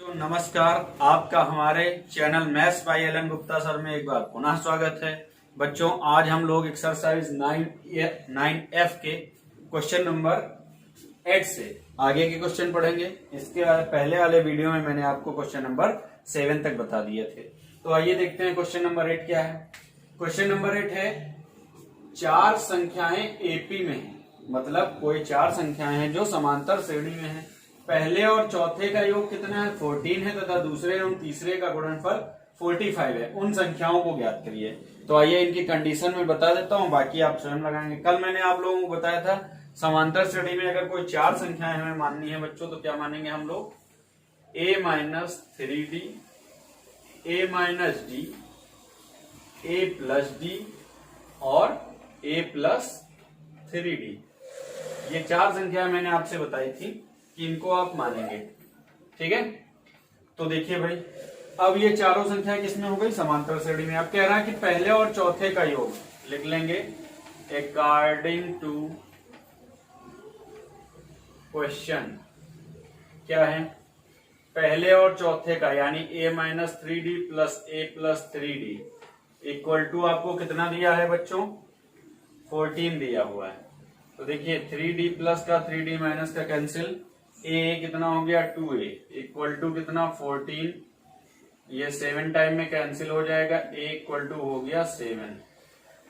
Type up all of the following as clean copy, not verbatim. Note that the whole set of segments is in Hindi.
तो नमस्कार, आपका हमारे channel maths by L N Gupta sir में एक बार पुनः स्वागत है। बच्चों, आज हम लोग एक्सरसाइज 9F के क्वेश्चन नंबर 8 से आगे के क्वेश्चन पढ़ेंगे। इसके पहले वाले वीडियो में मैंने आपको क्वेश्चन नंबर 7 तक बता दिए थे। तो आइए देखते हैं क्वेश्चन नंबर 8 क्या है। क्वेश्चन नंबर 8 है, चार संख्याएं एपी में है, मतलब कोई चार संख्याएं हैं जो समांतर श्रेणी में है। पहले और चौथे का योग कितना है, 14 है, तथा दूसरे एवं तीसरे का गुणनफल 45 है। उन संख्याओं को ज्ञात करिए। तो आइए इनकी कंडीशन में बता देता हूं, बाकी आप स्वयं लगाएंगे। कल मैंने आप लोगों को बताया था, समांतर श्रेणी में अगर कोई चार संख्याएं हमें माननी है बच्चों, तो क्या मानेंगे हम लोग, a-3d, a-d, a+d और a+3d। ये चार संख्या मैंने आपसे बताई थी कि इनको आप मानेंगे। ठीक है, तो देखिए भाई, अब ये चारों संख्या किसमें हो गई, समांतर श्रेणी में। अब कह रहा है कि पहले और चौथे का योग लिख लेंगे अकॉर्डिंग टू क्वेश्चन। क्या है, पहले और चौथे का, यानी a-3d plus a+3d equal to आपको कितना दिया है बच्चों, 14 दिया हुआ है। तो देखिए 3d प्लस का 3d माइनस का कैंसिल, a कितना हो गया 2a इक्वल टू कितना 14, ये 7 टाइम में कैंसिल हो जाएगा, a इक्वल टू हो गया 7।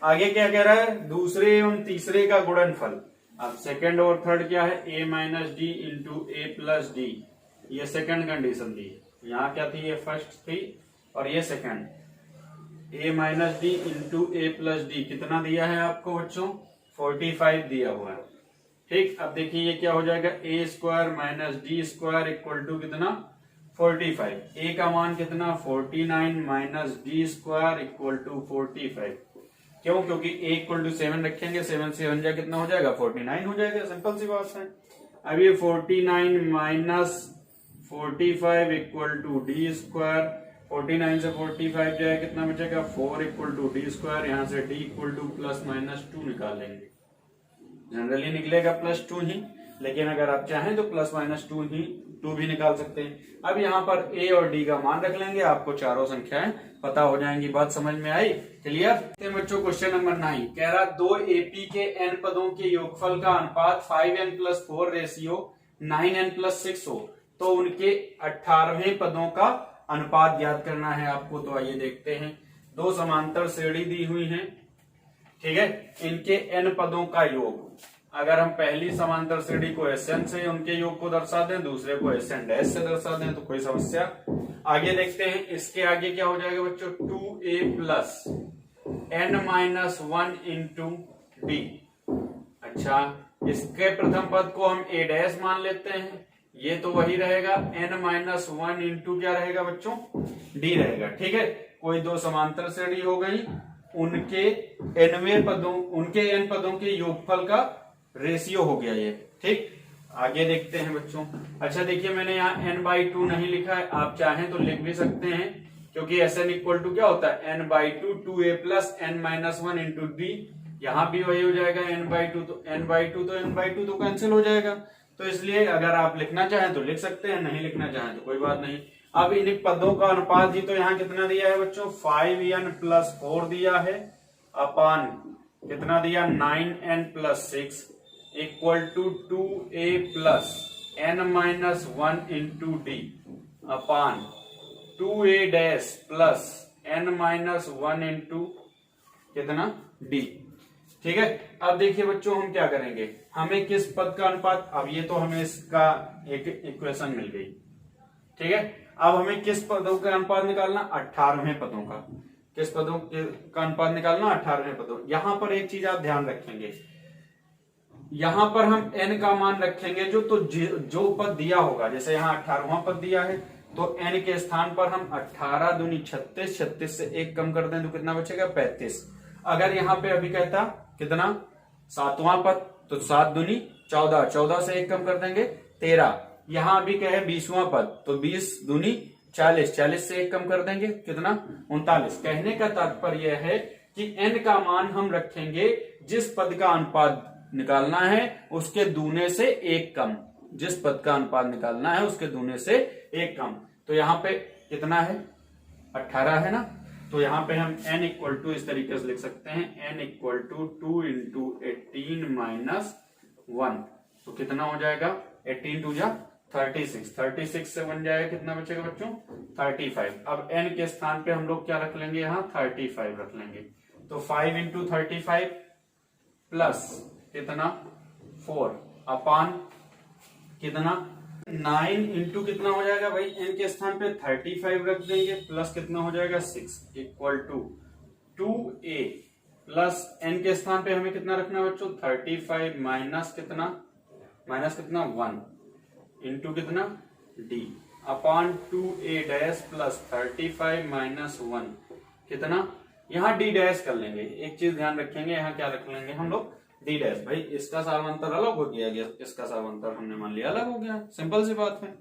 आगे क्या कह रहा है, दूसरे एवं तीसरे का गुणनफल। अब सेकंड और थर्ड क्या है, a-d इंटू a+d, ये सेकंड कंडीशन थी। यहाँ क्या थी, ये फर्स्ट थी और ये सेकंड। a-d इंटू a+d कितना दिया है आपको बच्चों, 45 दिया हुआ है। ठीक, अब देखिए ये क्या हो जाएगा, a² minus d² equal to कितना 45। a का मान कितना 49 माइनस d² इक्वल टू 45। क्यों, क्योंकि a इक्वल टू 7 रखेंगे, 7 से 1 कितना हो जाएगा 49 हो जाएगा, सिंपल सी बात है। अब ये 49 माइनस 45 इक्वल टू d², 49 से 45 जाए कितना बचेगा 4 इक्वल टू d², यहाँ से d इक्वल टू +-2 निकाल लेंगे। जनरली निकलेगा +2 ही, लेकिन अगर आप चाहें तो +-2 भी निकाल सकते हैं। अब यहाँ पर a और d का मान रख लेंगे, आपको चारों संख्याएं पता हो जाएंगी। बात समझ में आई, क्लियर। बच्चों क्वेश्चन नंबर 9 कह रहा, दो एपी के n पदों के योगफल का अनुपात 5n+4 रेशियो 9n+6 हो, तो उनके 18वें पदों का अनुपात ज्ञात करना है आपको। तो आइए देखते हैं, दो समांतर श्रेणी दी हुई है, ठीक है, इनके n पदों का योग। अगर हम पहली समांतर श्रेणी को Sn से उनके योग को दर्शा दें, दूसरे को Sn' से दर्शा दें, तो कोई समस्या। आगे देखते हैं, इसके आगे क्या हो जाएगा बच्चों, 2a plus n-1 into d। अच्छा, इसके प्रथम पद को हम a' मान लेते हैं, ये तो वही रहेगा, n-1 इंटू क्या रहेगा बच्चों, d रहेगा। ठीक है, कोई दो समांतर श्रेणी हो गई, उनके n पदों के योगफल का रेशियो हो गया ये। ठीक, आगे देखते हैं बच्चों। अच्छा देखिए, मैंने यहाँ n/2 नहीं लिखा है, आप चाहें तो लिख भी सकते हैं, क्योंकि Sn इक्वल टू क्या होता है, n/2 2a plus n-1 into d। यहाँ भी वही हो जाएगा n/2, तो n/2 तो कैंसिल हो जाएगा। तो इसलिए अगर आप लिखना चाहें तो लिख सकते हैं, नहीं लिखना चाहें तो कोई बात नहीं। अब इन पदों का अनुपात जी, तो यहाँ कितना दिया है बच्चों, 5n+4 दिया है, अपान कितना दिया 9n+6 equal to 2a plus n-1 into d upon 2a' plus n-1 into कितना d। ठीक है, अब देखिए बच्चों, हम क्या करेंगे, हमें किस पद का अनुपात, अब ये तो हमें इसका एक इक्वेशन मिल गई। ठीक है, अब हमें किस पदों का अनुपात निकालना, 18वें पदों का। किस पदों का अनुपात निकालना, 18वें पदों। यहां पर एक चीज आप ध्यान रखेंगे, यहां पर हम n का मान रखेंगे जो पद दिया होगा। जैसे यहाँ 18वां पद दिया है, तो n के स्थान पर हम 18 दूनी 36, 36 से 1 कम कर दें तो कितना बचेगा 35। अगर यहाँ पे अभी कहता कितना 7वां पद, तो 7 दूनी 14, 14 से 1 कम कर देंगे 13। यहाँ अभी कहे 20वां पद, तो 20 दूनी 40, 40 से 1 कम कर देंगे कितना 39। कहने का तात्पर्य यह है कि n का मान हम रखेंगे जिस पद का अनुपात निकालना है उसके दूने से 1 कम। जिस पद का अनुपात निकालना है उसके दूने से एक कम। तो यहाँ पे कितना है, 18 है ना, तो यहाँ पे हम n इक्वल टू इस तरीके से लिख सकते हैं, n equal to 2 into 18 minus 1, तो कितना हो जाएगा 18 टू जा 36, 36 से बन जाएगा कितना बचेगा बच्चों 35। अब n के स्थान पे हम लोग क्या रख लेंगे, यहाँ 35 रख लेंगे। तो 5 इंटू 35 प्लस कितना 4 अपान कितना 9 इंटू कितना हो जाएगा भाई, n के स्थान पे 35 रख देंगे प्लस कितना हो जाएगा 6 equal to 2a plus n के स्थान पे हमें कितना रखना है बच्चों 35 माइनस कितना 1 इंटू कितना d upon 2a dash plus 35 minus 1 कितना, यहाँ d डैश कर लेंगे। एक चीज ध्यान रखेंगे, यहाँ क्या रख लेंगे हम लोग d डैश। भाई इसका सार्वंतर अलग हो गया, इसका सार्वंतर हमने मान लिया अलग हो गया, सिंपल सी बात है।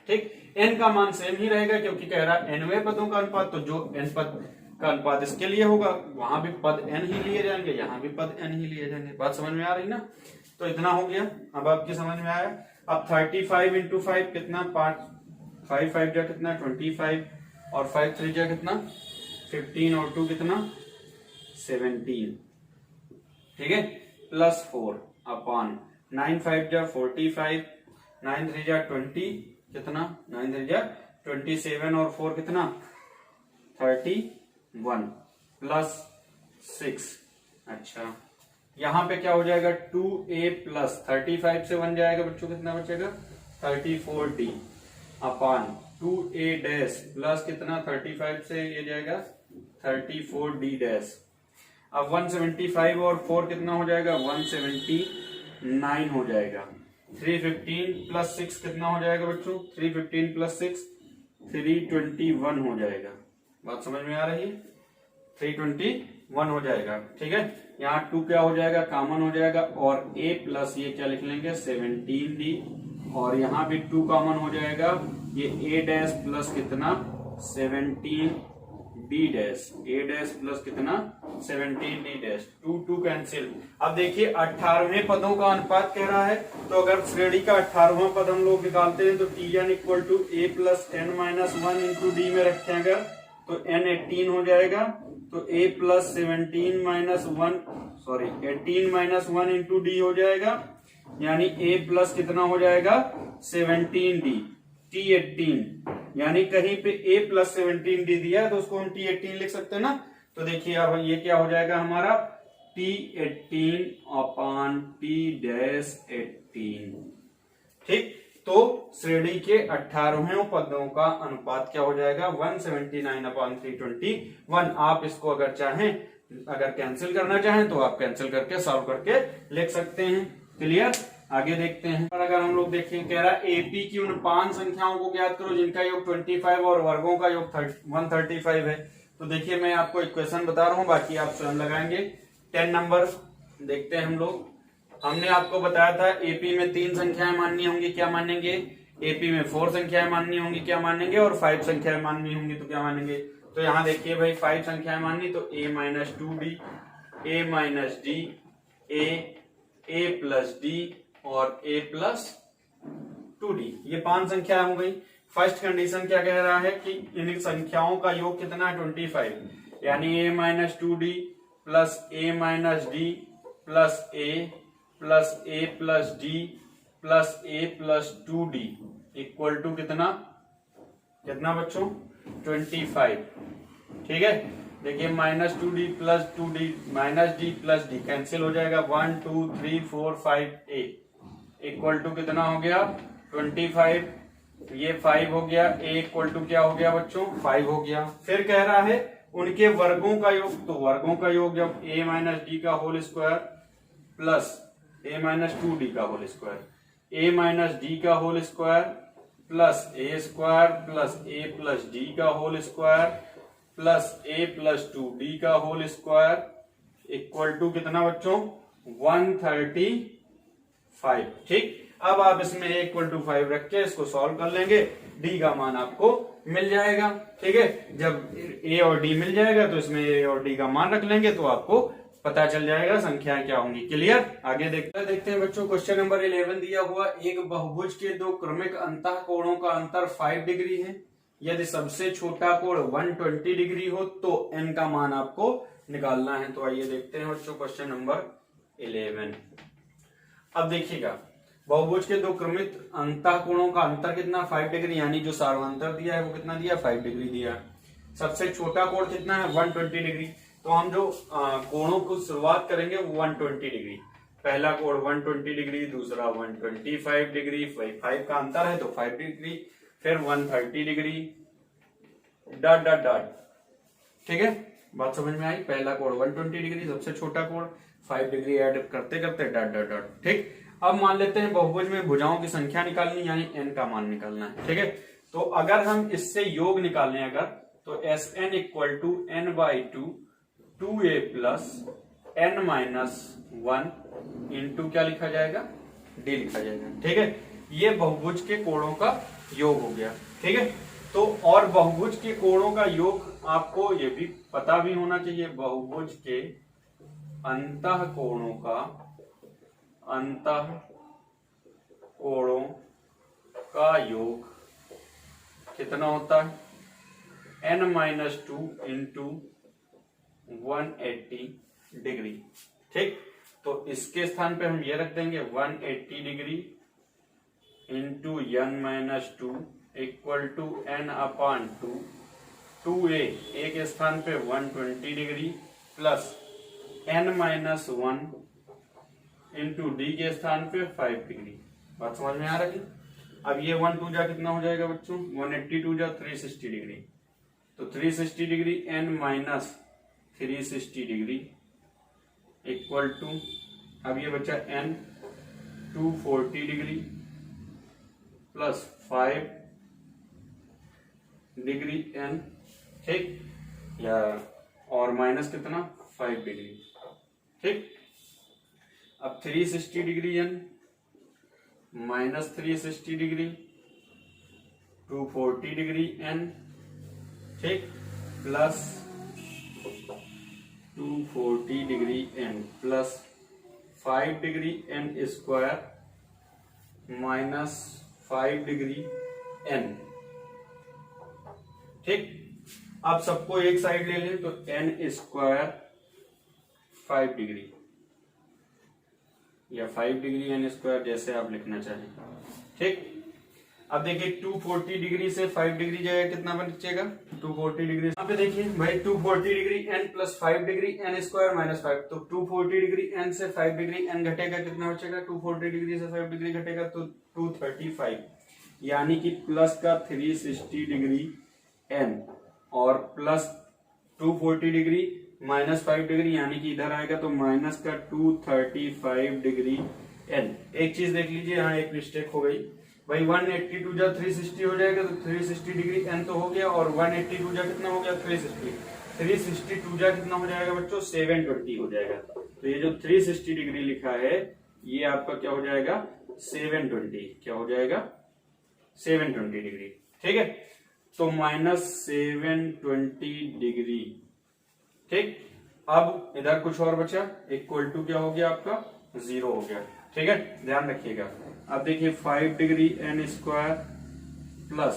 ठीक, n का मान सेम ही रहेगा क्योंकि कह रहा है nवें पदों का अनुपात, तो जो n पद का अनुपात इसके लिए होगा वहां भी पद n ही लिए जाएंगे, यहाँ भी पद n ही लिए जाएंगे। बात समझ में आ रही ना, तो इतना हो गया, अब आपकी समझ में आया। अब 35 इंटू 5 कितना 5 5 जा कितना 25 और 5 3 जा कितना 15 और 2 कितना 17, ठीक है, प्लस 4 अपॉन 9 5 जा 45, 9 3 जा 20 कितना 9 3 जा 27 और 4 कितना 31 प्लस 6। अच्छा यहाँ पे क्या हो जाएगा 2a प्लस 35 से बन जाएगा बच्चों कितना बचेगा 34d upon 2a dash plus कितना 35 से ये जाएगा 34d डैश। अब 175 और 4 कितना हो जाएगा 179 हो जाएगा। 315 प्लस 6 कितना हो जाएगा बच्चों 315 प्लस 6 321 हो जाएगा। बात समझ में आ रही है, 321 हो जाएगा। ठीक है, यहाँ 2 क्या हो जाएगा कॉमन हो जाएगा और a प्लस ये क्या लिख लेंगे 17d और यहाँ भी 2 कॉमन हो जाएगा, ये a डैश प्लस कितना 17d dash, a dash plus कितना 17d डैश, 2 कैंसिल। अब देखिए 18वें पदों का अनुपात कह रहा है, तो अगर श्रेणी का 18वां पद हम लोग निकालते हैं तो tn equal to a plus n minus 1 into D में रखें अगर तो n 18 हो जाएगा, तो a plus 17 minus 1 sorry 18 minus 1 into D हो जाएगा, यानी a प्लस कितना हो जाएगा 17d t 18, यानी कहीं पे a प्लस 17d दिया है तो उसको हम t 18 लिख सकते हैं ना। तो देखिए अब ये क्या हो जाएगा हमारा t 18 अपॉन t डैश 18। ठीक, तो श्रेणी के 18वें पदों का अनुपात क्या हो जाएगा 179 अपॉन 321। आप इसको अगर चाहें अगर कैंसिल करना चाहें तो आप कैंसिल करके सॉल्व करके लिख सकते हैं। क्लियर, आगे देखते हैं। और अगर हम लोग देखें कह रहा है एपी की उन 5 संख्याओं को ज्ञात करो जिनका योग 25 और वर्गों का योग 135 है। तो देखिए मैं आपको इक्वेशन बता रहा हूं, बाकी आप स्वयं लगाएंगे। 10 नंबर देखते हैं हम लोग। हमने आपको बताया था एपी में 3 संख्याएं माननी होंगी, क्या मानेंगे, एपी में 4 संख्याएं माननी होंगी, क्या मानेंगे, और 5 संख्याएं माननी होंगी तो क्या मानेंगे। तो यहाँ देखिए भाई 5 संख्याएं माननी तो a minus 2d, a minus d, a plus d और a प्लस 2d, ये 5 संख्याएं हो गई। फर्स्ट कंडीशन क्या कह रहा है कि इन संख्याओं का योग कितना है 25, यानी a minus 2d plus a minus d plus a plus a plus d plus a plus 2d equal to कितना बच्चों 25। ठीक है, देखिए minus 2d plus 2d minus d plus d cancel हो जाएगा, 1 2 3 4 5 a इक्वल टू कितना हो गया 25, ये 5 हो गया, a इक्वल टू क्या हो गया बच्चों 5 हो गया। फिर कह रहा है उनके वर्गों का योग, तो वर्गों का योग जब a माइनस डी का whole square plus a minus 2d का whole square, a minus D का whole square plus a square plus a plus d का whole square plus a plus 2d का होल स्क्वायर इक्वल टू कितना बच्चों 135। ठीक, अब आप इसमें a इक्वल टू 5 रख के इसको सॉल्व कर लेंगे, d का मान आपको मिल जाएगा। ठीक है, जब a और d मिल जाएगा तो इसमें a और d का मान रख लेंगे तो आपको पता चल जाएगा संख्याएं क्या होंगी। क्लियर? आगे देखते हैं बच्चों। क्वेश्चन नंबर 11 दिया हुआ, एक बहुभुज के दो क्रमिक अंतः कोणों का अंतर 5 डिग्री है। यदि सबसे छोटा कोण 120 डिग्री हो तो n का मान आपको निकालना है। तो आइए देखते हैं बच्चों क्वेश्चन नंबर 11। अब देखिएगा, बहुभुज के दो क्रमिक अंतः कोणों का अंतर कितना, 5 डिग्री, यानी जो सार्वंतर दिया है वो कितना दिया, 5 डिग्री दिया। सबसे छोटा कोण कितना है, 120 डिग्री। तो हम जो कोणों को शुरुआत करेंगे वो 120 डिग्री। पहला कोण 120 डिग्री, दूसरा 125 डिग्री, 5 का अंतर है तो 5 डिग्री, फिर 130 डिग्री, डॉट डॉट डॉट। ठीक है, बात समझ में आई? पहला कोण 120 डिग्री, सबसे छोटा कोण 5 डिग्री, ऐड करते करते डॉट डॉट डॉट। ठीक, अब मान लेते हैं बहुभुज में भुजाओं की संख्या निकालनी, यानी n का मान निकालना है। ठीक है, तो अगर हम इससे योग निकालने अगर, तो Sn equal to n/2 2a plus n-1 into क्या लिखा जाएगा, d लिखा जाएगा। ठीक है, ये बहुभुज के कोणों का योग हो गया। ठीक है, तो और बहुभुज के कोणों का योग आपको ये भी पता भी होना चाहिए, बहुभुज के अंतः कोणों का योग कितना होता है, n-2 इंटू 180 डिग्री। ठीक, तो इसके स्थान पे हम ये रख देंगे 180 degree into n-2 equal to n/2 2a, A के स्थान पे 120 degree plus n-1 into D के स्थान पे 5 डिग्री। बात समझ में आ रही? अब ये 1 2 जा कितना हो जाएगा बच्चों, 182 जा 360 डिग्री, तो 360 degree n-360 degree equal to, अब ये बचा n 240 degree plus 5 degree n। ठीक, या और माइनस कितना, 5 डिग्री। ठीक, अब 360 degree n minus 360 degree 240 degree n। ठीक, plus 240 degree n plus 5 degree n square minus 5 degree n। ठीक, अब सबको एक साइड ले लें तो n स्क्वायर 5 डिग्री या 5 डिग्री n स्क्वायर, जैसे आप लिखना चाहें। ठीक, अब देखिए 240 डिग्री से 5 डिग्री जाएगा, कितना बचेगा 240 डिग्री। यहाँ पे देखिए भाई 240 degree n plus 5 degree n square minus 5, तो 240 डिग्री n से 5 डिग्री n घटेगा, कितना बचेगा, 240 डिग्री से 5 डिग्री घटेगा तो 235, यानी कि प्लस का 360 डिग्री n और प्लस 240 डिग्री माइनस 5 डिग्री, यानी कि इधर आएगा तो माइनस का 235 डिग्री n। एक चीज देख लीजिए, यहाँ एक मिस्टेक हो गई भाई, 182 जा 360 हो जाएगा तो 360 डिग्री n तो हो गया, और 182 जा कितना हो गया 362 जा कितना हो जाएगा बच्चों 720 हो जाएगा। तो ये जो 360 डिग्री लिखा है ये आपका क्या हो जाएगा 720, क्या हो जाएगा 720 डिग्री। ठीक है, तो माइनस 720 डिग्री। ठीक, अब इधर कुछ और बचा, इक्वल टू क्या हो गया आपका 0 हो गया। ठीक है, ध्यान रखिएगा। अब देखिए 5 डिग्री n स्क्वायर प्लस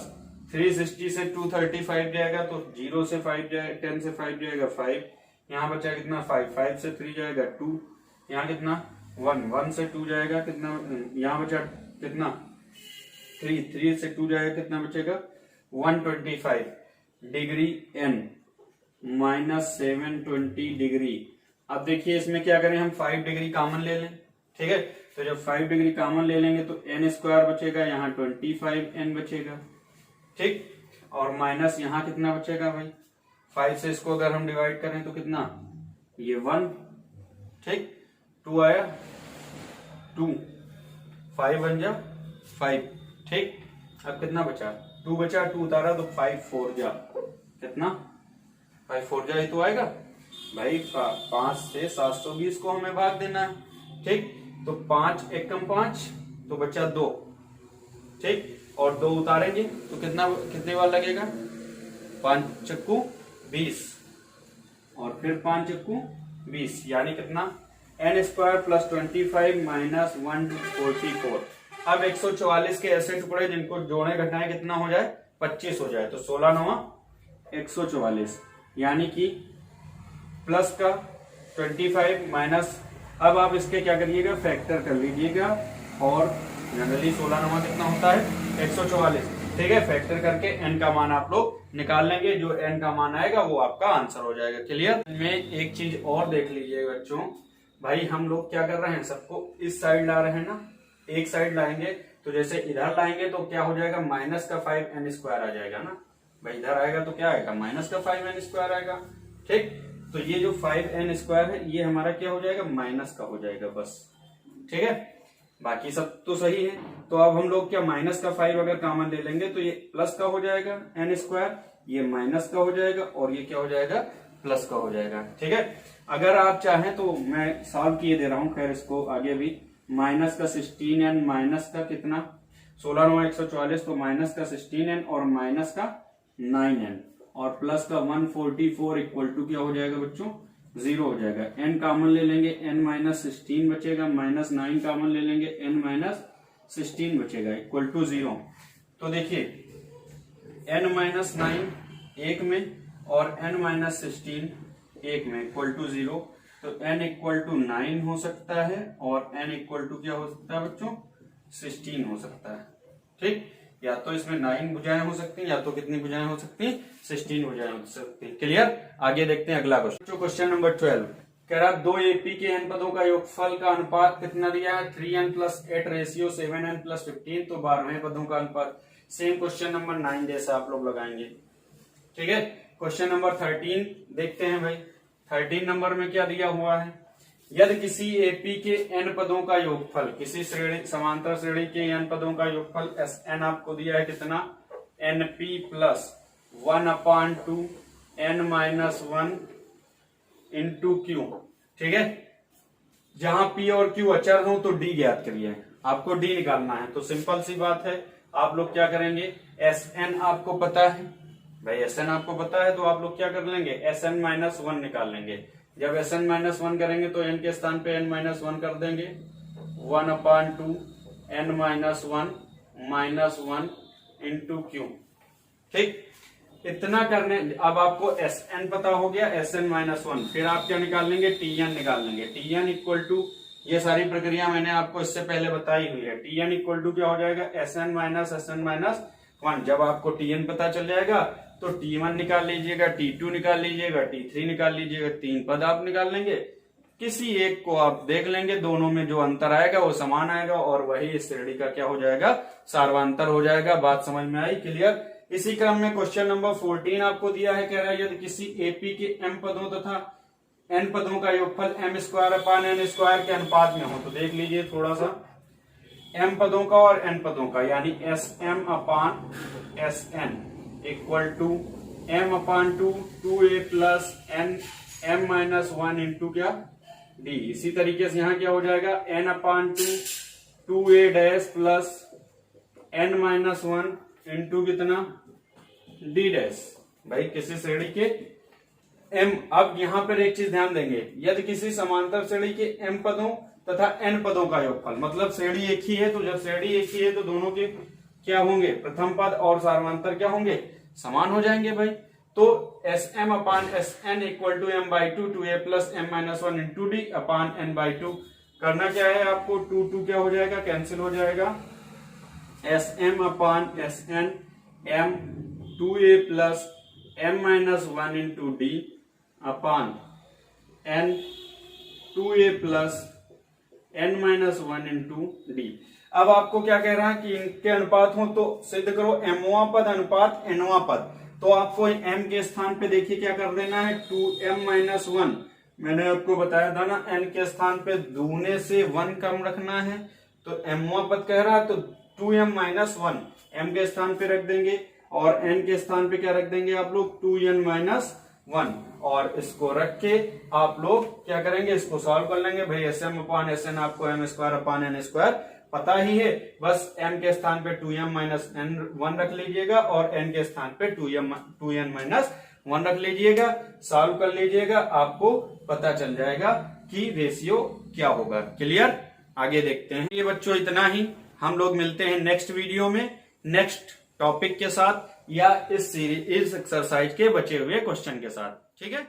360 से 235 जाएगा तो 0 से 5 जाएगा, 10 से 5 जाएगा 5, यहाँ बचा कितना 5, 5 से 3 जाएगा 2, यहाँ कितना 1, 1 से 2 जाएगा कितना, यहाँ बचा कितना 3, 3 से 2 जाएगा कितना बचेगा 125 डिग्री n माइनस 720 डिग्री। अब देखिए इसमें क्या करें हम 5 डिग्री कॉमन ले लें। ठीक है, तो जब 5 डिग्री कॉमन ले लेंगे तो n स्क्वायर बचेगा, यहाँ 25n बचेगा। ठीक, और माइनस यहाँ कितना बचेगा भाई 5 से इसको अगर हम डिवाइड करें तो कितना, ये 1। ठीक, 2 आया 2, 5 बन जा 5। ठीक, अब कितना बचा 2 बचा, 2 उतारा तो 5 4 जा कितना 5 4 जा ही तो आएगा भाई। 5 से 720 को हमें भाग देना है। ठीक, तो 5 एकम 5 तो बचा 2। ठीक, और 2 उतारेंगे तो कितने बार लगेगा 5 चक्कू 20 और फिर 5 चक्कू 20 यानी कितना n स्क्वायर प्लस 25 माइनस 144। अब 144 के ऐसे टुकड़े जिनको जोड़े घटाएं कितना हो जाए 25 हो जाए, तो 16 9 144 यानी कि प्लस का 25 माइनस, अब आप इसके क्या करिएगा फैक्टर कर लीजिएगा और जनरली 16 9 कितना होता है 144, ठीक है। फैक्टर करके n का मान आप लोग निकाल लेंगे, जो n का मान आएगा वो आपका आंसर हो जाएगा। क्लियर। में एक चीज और देख लीजिए बच्चों, भाई हम लोग क्या कर रहे हैं, सबको इस साइड ला रहे हैं ना, एक साइड लाएंगे तो जैसे इधर लाएंगे तो क्या हो जाएगा माइनस का 5n स्क्वायर आ जाएगा ना भाई, इधर आएगा तो क्या आएगा माइनस का 5n स्क्वायर आएगा, ठीक। तो ये जो 5n स्क्वायर है ये हमारा क्या हो जाएगा माइनस का हो जाएगा बस, ठीक है। बाकी सब तो सही है, तो अब हम लोग क्या माइनस का 5 अगर कॉमन ले लेंगे तो ये प्लस का हो जाएगा n स्क्वायर, ये माइनस का हो जाएगा और ये क्या हो जाएगा प्लस का हो जाएगा, ठीक है। अगर आप चाहें तो मैं सॉल्व किए दे रहा हूं, खैर इसको आगे भी, माइनस का 16n माइनस का कितना 16 9 144, तो माइनस का 16n और माइनस का 9n और प्लस का 144 इक्वल टू क्या हो जाएगा बच्चों 0 हो जाएगा। n कॉमन ले लेंगे n माइनस 16 बचेगा, माइनस 9 कॉमन ले लेंगे n माइनस 16 बचेगा इक्वल टू 0। तो देखिए n माइनस 9 एक में और n माइनस 16 एक में इक्वल टू 0, तो n इक्वल टू 9 हो सकता है और n इक्वल टू क्या हो सकता है बच्चों 16 हो सकता है, ठीक। या तो इसमें 9 भुजाएं हो सकती हैं या तो कितनी भुजाएं हो सकती हैं 16 भुजाएं हो सकती हैं। क्लियर। आगे देखते हैं अगला क्वेश्चन। क्वेश्चन नंबर 12 कह रहा 2 एपी के n पदों का योगफल का अनुपात कितना दिया है 3n plus 8 ratio 7n plus 15, तो 12वें पदों का अनुपात। सेम क्वेश्चन नंबर 9 जैसा आप लोग लगाएंगे, ठीक है। क्वेश्चन नंबर 13 देखते हैं भाई। 13 नंबर में क्या दिया हुआ है, यदि किसी एपी के n पदों का योगफल, किसी श्रेणी समांतर श्रेणी के n पदों का योगफल Sn आपको दिया है कितना np plus 1/2 n minus 1 into Q, ठीक है। जहां p और q अचर हो तो d ज्ञात करिए, आपको d निकालना है। तो सिंपल सी बात है, आप लोग क्या करेंगे Sn आपको पता है भाई, Sn आपको पता है तो आप लोग क्या कर लेंगे Sn माइनस 1 निकाल लेंगे। जब Sn माइनस 1 करेंगे तो n के स्थान पे n माइनस 1 कर देंगे, 1/2 n माइनस 1 इंटू क्यू, ठीक। इतना करने, अब आपको Sn पता हो गया, Sn माइनस 1, फिर आप क्या निकाल लेंगे Tn निकाल लेंगे। Tn इक्वल टू, ये सारी प्रक्रिया मैंने आपको इससे पहले बताई हुई है। Tn इक्वल टू क्या हो जाएगा Sn माइनस 1। जब आपको Tn पता चल जाएगा तो T1 निकाल लीजिएगा, T2 निकाल लीजिएगा, T3 निकाल लीजिएगा, 3 पद आप निकाल लेंगे। किसी एक को आप देख लेंगे, दोनों में जो अंतर आएगा वो समान आएगा और वही इस श्रेणी का क्या हो जाएगा सार्वांतर हो जाएगा। बात समझ में आई। क्लियर। इसी क्रम में क्वेश्चन नंबर 14 आपको दिया है, कह रहा है यदि किसी एपी के m पदों तथा n पदों का योगफल m square upon n square के अनुपात में हो, तो देख लीजिए थोड़ा सा, m पदों का और n पदों का, यानी Sm upon Sn equal to m/2 2a plus n m minus 1 into क्या d। इसी तरीके से यहाँ क्या हो जाएगा n/2 2a dash plus n minus 1 into कितना d डैश, भाई किसी श्रेणी के m। अब यहाँ पर एक चीज ध्यान देंगे, यदि किसी समांतर श्रेणी के m पदों तथा n पदों का योगफल, मतलब श्रेणी एक ही है, तो जब श्रेणी एक ही है तो दोनों के क्या होंगे प्रथम पद और सार्वंतर क्या होंगे समान हो जाएंगे भाई। तो Sm upon Sn equal to m/2 2a plus m minus 1 into d upon n/2। करना क्या है आपको, 2 क्या हो जाएगा कैंसिल हो जाएगा, Sm upon Sn m 2a plus m minus 1 into d अपान n 2a plus n minus 1 into d। अब आपको क्या कह रहा है कि इनके अनुपात हो तो सिद्ध करो mवां पद अनुपात nवां पद। तो आपको m के स्थान पे देखिए क्या कर देना है 2m माइनस 1। मैंने आपको बताया था ना n के स्थान पे दूने से 1 कम रखना है, तो mवां पद कह रहा है तो 2m माइनस 1 m के स्थान पे रख देंगे और n के स्थान पे क्या रख देंगे आप लोग 2n माइनस 1, और इसको रख के आप लोग क्या करेंगे इसको सॉल्व कर लेंगे। भाई Sm अपान Sn आपको m square upon n square पता ही है, बस m के स्थान पे 2m माइनस n 1 रख लीजिएगा और n के स्थान पे 2n माइनस 1 रख लीजिएगा, सॉल्व कर लीजिएगा, आपको पता चल जाएगा कि रेशियो क्या होगा। क्लियर? आगे देखते हैं। ये बच्चों इतना ही, हम लोग मिलते हैं नेक्स्ट वीडियो में नेक्स्ट टॉपिक के साथ या इस एक्सरसाइज के बचे हुए क्वेश्चन के साथ। ठीक है।